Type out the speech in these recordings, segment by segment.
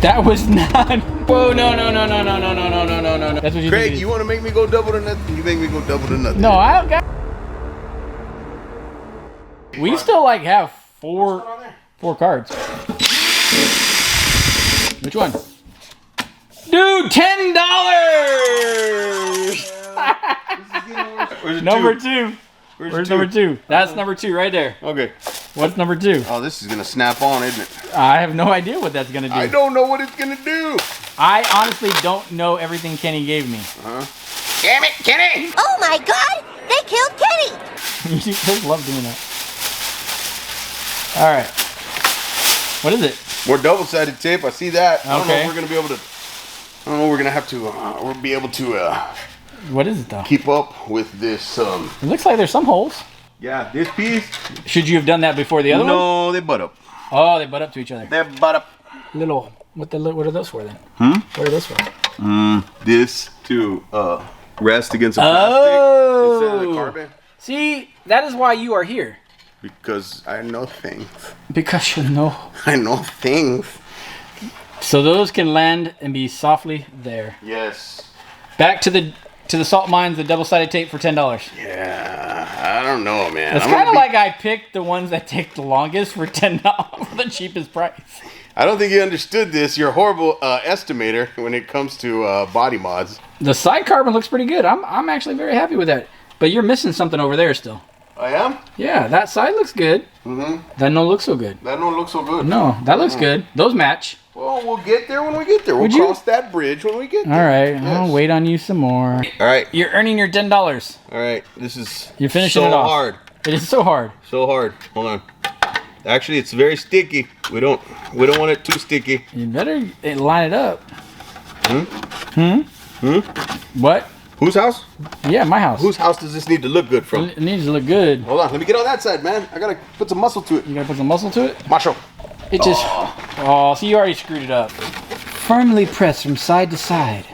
That was not. Whoa, no. That's what you Craig, you want to make me go double to nothing? You make me go double to nothing. No, I don't got. We still like have four cards. Which one? Dude, $10. Number two. Where's number two? That's number two right there. Okay. What's number two? Oh, this is gonna snap on, isn't it? I have no idea what that's gonna do. I don't know what it's gonna do. I honestly don't know everything Kenny gave me. Damn it, Kenny! Oh my God! They killed Kenny! You just love doing that. All right. What is it? More double-sided tape. I see that. I don't know Okay. if we're gonna be able to. I don't know. We're gonna have to. We'll be able to What is it though? keep up with this. It looks like there's some holes. Yeah, this piece. Should you have done that before the other one? No, they butt up. Oh, they butt up to each other. They butt up. Little. What are those for then? What are those for? This to rest against a plastic instead of the carbon. See, that is why you are here. Because I know things. Because you know. I know things. So those can land and be softly there. Yes. Back to the salt mines, the double-sided tape for $10. Yeah, I don't know, man. It's kind of like I picked the ones that take the longest for $10 for the cheapest price. I don't think you understood this. You're a horrible estimator when it comes to body mods. The side carbon looks pretty good. I'm actually very happy with that. But you're missing something over there still. I am? Yeah, that side looks good. That don't look so good. That don't look so good. No, that looks good. Those match. Well, we'll get there when we get there. We'll cross that bridge when we get there. All right, Yes. I'll wait on you some more. All right. You're earning your $10. All right. This is You're finishing so it off. hard. It is so hard. So hard. Hold on. Actually, it's very sticky. We don't want it too sticky. You better line it up. What? Whose house? Yeah, my house. Whose house does this need to look good from? It needs to look good. Hold on. Let me get on that side, man. I gotta put some muscle to it. You gotta put some muscle to it? Macho. It just... Oh, so you already screwed it up. Firmly press from side to side.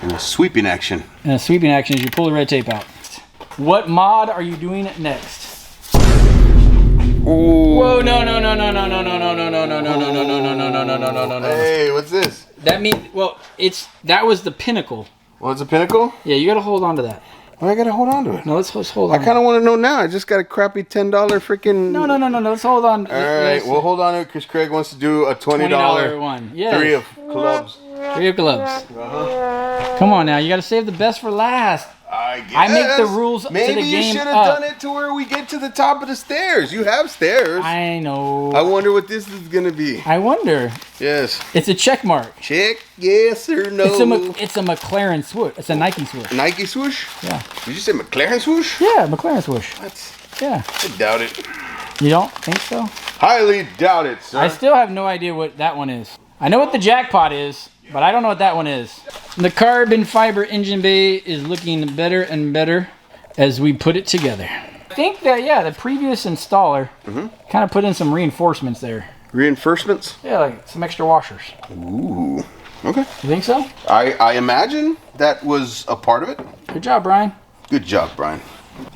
And a sweeping action. And a sweeping action is you pull the red tape out. What mod are you doing next? Whoa, no. Hey, what's this? That means, well, that was the pinnacle. Well, it's a pinnacle? Yeah, you gotta hold on to that. Well, I gotta hold on to it. No, let's hold on. I kind of want to know now. I just got a crappy $10 freaking. No. Let's hold on. All right, we'll hold on to it because Craig wants to do a $20 one. Yeah. 3 of clubs. 3 of clubs. Come on now, you gotta save the best for last. I guess. I make the rules to the Maybe game you should have up. done it to where we get to the top of the stairs. You have stairs. I know. I wonder what this is gonna be. I wonder. Yes. It's a check mark. Check yes or no. It's a McLaren swoosh. It's a Nike swoosh. Nike swoosh? Yeah. Did you say McLaren swoosh? Yeah, McLaren swoosh. What? Yeah. I doubt it. You don't think so? Highly doubt it, sir. I still have no idea what that one is. I know what the jackpot is, but I don't know what that one is. The carbon fiber engine bay is looking better and better as we put it together. I think that, yeah, the previous installer kind of put in some reinforcements there. Reinforcements? Yeah, like some extra washers. Ooh. Okay. You think so? I imagine that was a part of it. Good job, Brian. Good job, Brian.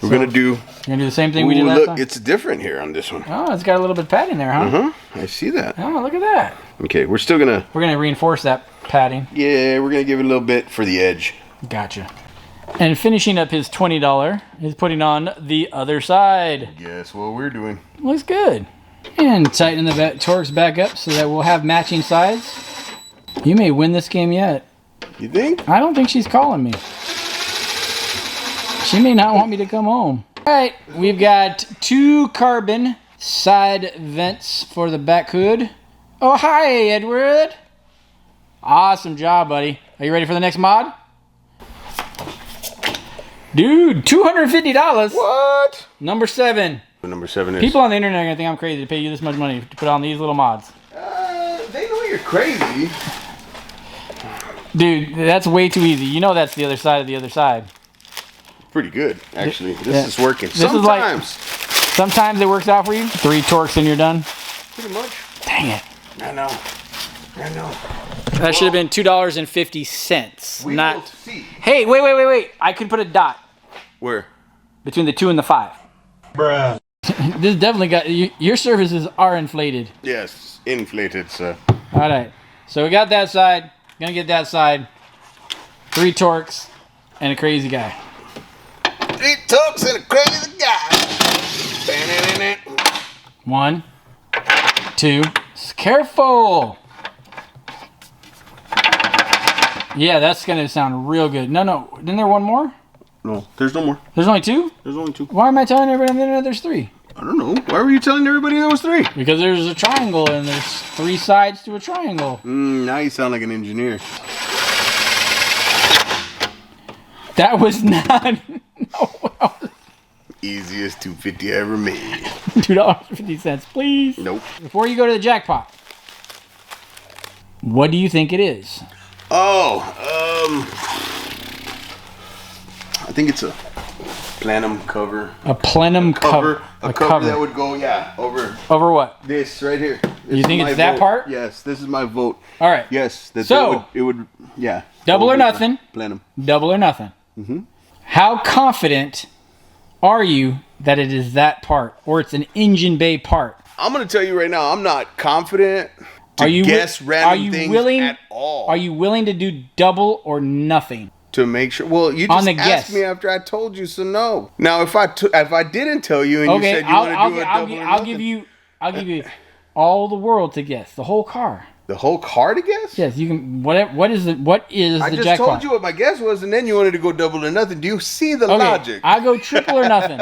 We're gonna do. You're gonna do the same thing we did last look, time? it's different here on this one. Oh, it's got a little bit of padding there, huh? I see that. Oh, look at that. Okay, we're still gonna. We're gonna reinforce that padding. Yeah, we're gonna give it a little bit for the edge. Gotcha. And finishing up his $20, he's putting on the other side. Guess what we're doing? Looks good. And tighten the Torx back up so that we'll have matching sides. You may win this game yet. You think? I don't think she's calling me. She may not want me to come home. All right, we've got 2 carbon side vents for the back hood. Oh, hi, Edward. Awesome job, buddy. Are you ready for the next mod? Dude, $250. What? Number 7. Number 7 is. People on the internet are gonna think I'm crazy to pay you this much money to put on these little mods. They know you're crazy. Dude, that's way too easy. You know that's the other side of the other side. Pretty good, actually. This is working. This Sometimes. Sometimes it works out for you. 3 torques and you're done. Pretty much. Dang it. I know. That should have been $2.50. We Not. will see. Hey, wait. I could put a dot Where? between the 2 and the 5. Bruh. This definitely got your services are inflated. Yes, inflated, sir. All right. So we got that side. Gonna get that side. 3 torques and a crazy guy. 3 torques and a crazy guy. 1, 2. Careful. Yeah, that's gonna sound real good. No. Isn't there one more? No, there's no more. There's only 2? There's only 2. Why am I telling everybody there's 3? I don't know. Why were you telling everybody there was 3? Because there's a triangle and there's 3 sides to a triangle. Now you sound like an engineer. That was not. No. Easiest 250 I ever made. $2.50, please. Nope. Before you go to the jackpot, what do you think it is? Oh, I think it's a plenum cover. A plenum cover. A cover that would go, over. Over what? This right here. This You think it's that vote. part? Yes, this is my vote. All right. Yes. So, it would, yeah. Double or nothing. Plenum. Double or nothing. Mm-hmm. How confident are you that it is that part, or it's an engine bay part? I'm gonna tell you right now, I'm not confident to guess random things at all. Are you willing to do double or nothing? To make sure. Well, you just asked me after I told you, so no. Now, if I didn't tell you and you said you want to do a double or nothing, I'll give you all the world to guess, the whole car. The whole car to guess? Yes, you can. What is the jackpot? I just told you what my guess was, and then you wanted to go double or nothing. Do you see the logic? I go triple or nothing.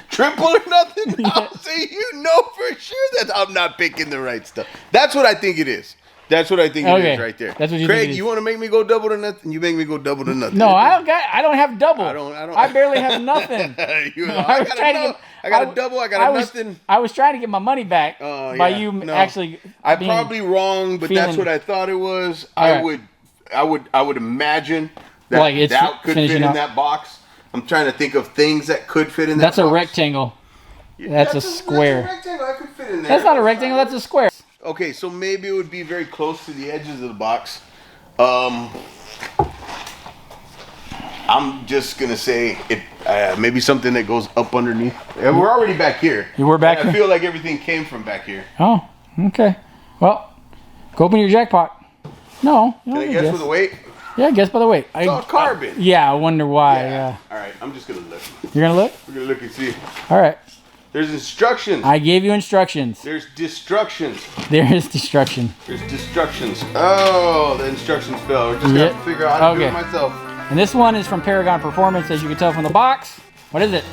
Triple or nothing? I'll say you know for sure that I'm not picking the right stuff. That's what I think it is. That's what I think it is right there. That's what you Craig, think it is. you want to make me go double to nothing? You make me go double to nothing. No, I don't have double. I don't. I barely have nothing. I got a double. I got a nothing. I was trying to get my money back by you actually. I'm probably wrong, but that's what I thought it was. I would imagine that like that could fit in that box. I'm trying to think of things that could fit in that box. That's a rectangle. That's a square. That's a rectangle. I could fit in there. That's not a rectangle. That's a square. Okay, so maybe it would be very close to the edges of the box. I'm just gonna say it. Maybe something that goes up underneath. We're already back here. We're back here. I feel like everything came from back here. Oh, okay. Well, go open your jackpot. No. Can I guess with the weight? Yeah, guess by the weight. It's all carbon. Yeah, I wonder why. Yeah. All right, I'm just gonna look. You're gonna look? We're gonna look and see. All right. There's instructions. I gave you instructions. There's destructions. There is destruction. There's destructions. Oh, the instructions fell. We're just gonna have to figure out how to do it myself. And this one is from Paragon Performance, as you can tell from the box. What is it?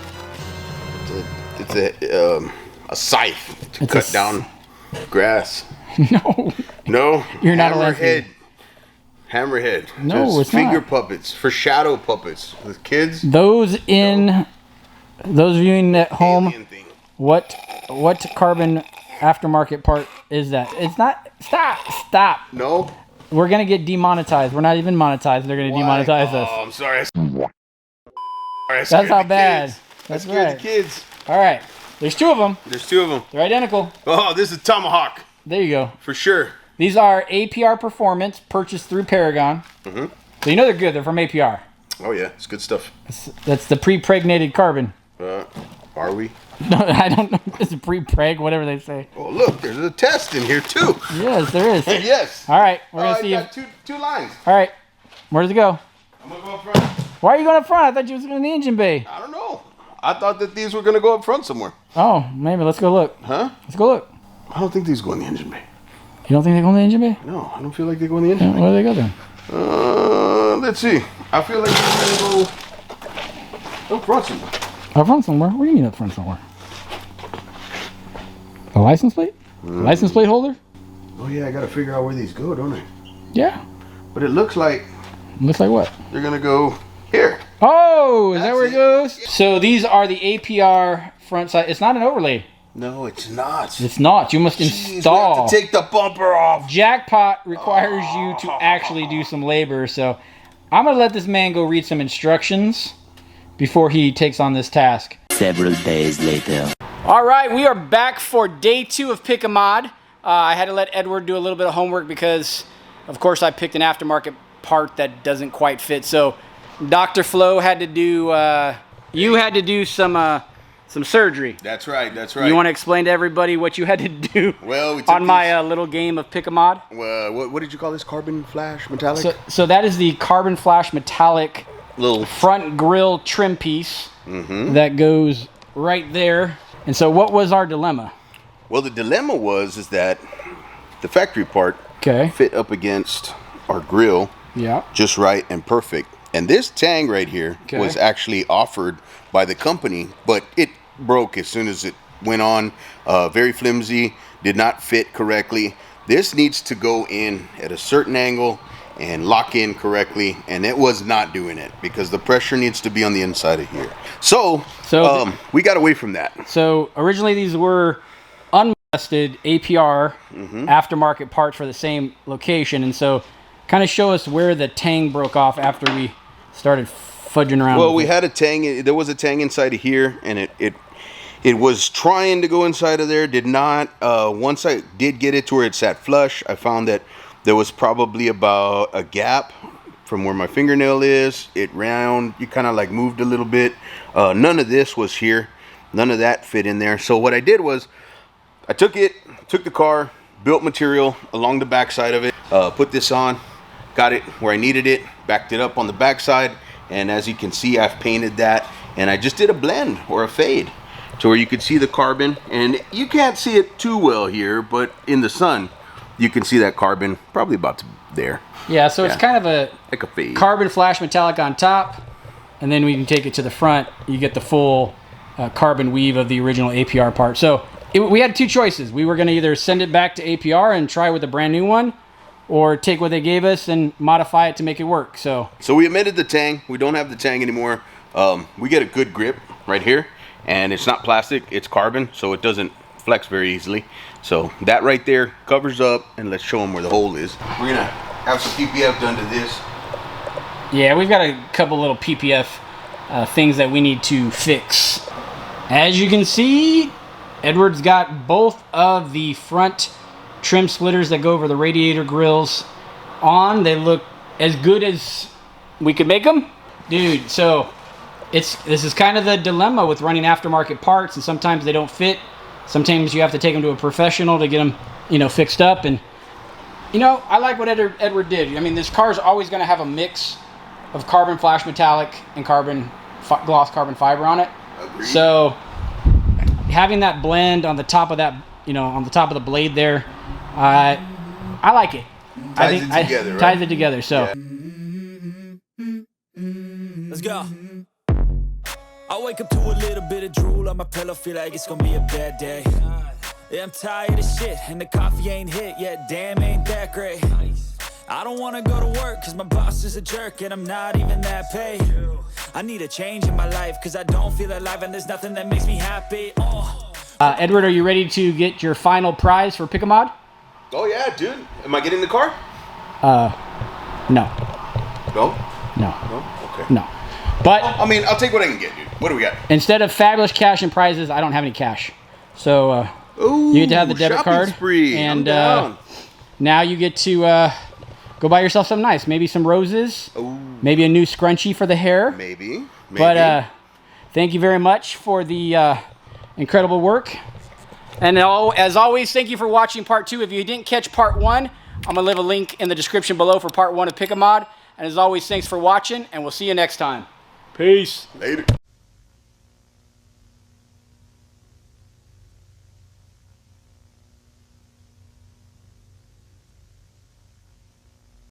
It's a scythe to cut down grass. No. No. You're not a hammerhead. Hammerhead. No, just it's finger not. puppets for shadow puppets with kids. Those viewing at home. What carbon aftermarket part is that? It's not. Stop. No. We're gonna get demonetized. We're not even monetized. They're gonna demonetize us. Oh, I'm sorry. That's how bad. That's scared right. the kids. All right. There's 2 of them. There's 2 of them. They're identical. Oh, this is Tomahawk. There you go. For sure. These are APR Performance, purchased through Paragon. Mm-hmm. So you know they're good. They're from APR. Oh yeah, it's good stuff. That's the pre-pregnated carbon. Are we? No, I don't know. It's a pre-preg, whatever they say. Oh look, there's a test in here too. Yes, there is. Yes. All right, we're gonna see got two lines. All right, where does it go? I'm gonna go up front. Why are you going up front? I thought you was going in the engine bay. I don't know. I thought that these were gonna go up front somewhere. Oh, maybe. Let's go look. Huh? Let's go look. I don't think these go in the engine bay. You don't think they go in the engine bay? No, I don't feel like they go in the engine bay. Where do they go then? Let's see. I feel like they're gonna go up front somewhere. Up front somewhere? What do you mean up front somewhere? A license plate? License plate holder? Oh yeah, I gotta figure out where these go, don't I? Yeah. But it looks like what? they're gonna go here. Oh, is that where it goes? So these are the APR front side. It's not an overlay. No, it's not. It's not. You must install. We have to take the bumper off. Jackpot requires you to actually do some labor. So I'm going to let this man go read some instructions before he takes on this task. Several days later. All right, we are back for day 2 of Pick a Mod. I had to let Edward do a little bit of homework because, of course, I picked an aftermarket part that doesn't quite fit. So Dr. Flo had to do, you had to do some some surgery. That's right. That's right. You want to explain to everybody what you had to do Well, we took on my little game of Pick a Mod? what did you call this? Carbon flash metallic? So that is the carbon flash metallic Little front grille trim piece that goes right there. And so what was our dilemma? Well, the dilemma is that the factory part fit up against our grill just right and perfect. And this tang right here was actually offered by the company, but it broke as soon as it went on. Very flimsy, did not fit correctly. This needs to go in at a certain angle and lock in correctly, and it was not doing it because the pressure needs to be on the inside of here. So we got away from that. So originally these were unmolested APR aftermarket parts for the same location, and so kind of show us where the tang broke off after we started fudging around. Well, we had a tang. There was a tang inside of here, and it was trying to go inside of there. Did not. Once I did get it to where it sat flush, I found that there was probably about a gap from where my fingernail is. It round. You kind of like moved a little bit. None of this was here. None of that fit in there. So what I did was, I took the car, built material along the back side of it, put this on, got it where I needed it, backed it up on the back side, and as you can see, I've painted that, and I just did a blend or a fade to where you could see the carbon, and you can't see it too well here, but in the sun, you can see that carbon probably about there. Yeah, so it's kind of like a fade. Carbon flash metallic on top, and then we can take it to the front. You get the full carbon weave of the original APR part. So we had two choices. We were going to either send it back to APR and try with a brand new one, or take what they gave us and modify it to make it work. So we omitted the tang. We don't have the tang anymore. We get a good grip right here, and it's not plastic, it's carbon, so it doesn't flex very easily. So that right there covers up, and let's show them where the hole is. We're gonna have some PPF done to this. Yeah, we've got a couple little PPF things that we need to fix. As you can see, Edward's got both of the front trim splitters that go over the radiator grills on. They look as good as we could make them. Dude, so this is kind of the dilemma with running aftermarket parts, and sometimes they don't fit. Sometimes you have to take them to a professional to get them, fixed up. And, I like what Edward did. I mean, this car is always going to have a mix of carbon flash metallic and gloss carbon fiber on it. Agreed. So having that blend on the top of that, on the top of the blade there, I like it. Ties it together, right? Ties it together. So let's go. I wake up to a little bit of drool on my pillow, feel like it's gonna be a bad day. Yeah, I'm tired of shit, and the coffee ain't hit yet, damn, ain't that great. I don't wanna go to work, cause my boss is a jerk, and I'm not even that paid. I need a change in my life, cause I don't feel alive, and there's nothing that makes me happy. Edward, are you ready to get your final prize for Pick a Mod? Oh yeah, dude. Am I getting the car? No. No? No. No? Okay. No. But I mean, I'll take what I can get, dude. What do we got? Instead of fabulous cash and prizes, I don't have any cash. So ooh, you get to have the debit card. Spree. And now you get to go buy yourself something nice. Maybe some roses. Ooh. Maybe a new scrunchie for the hair. Maybe. But thank you very much for the incredible work. And as always, thank you for watching part 2. If you didn't catch part 1, I'm going to leave a link in the description below for part 1 of Pick a Mod. And as always, thanks for watching, and we'll see you next time. Peace. Later.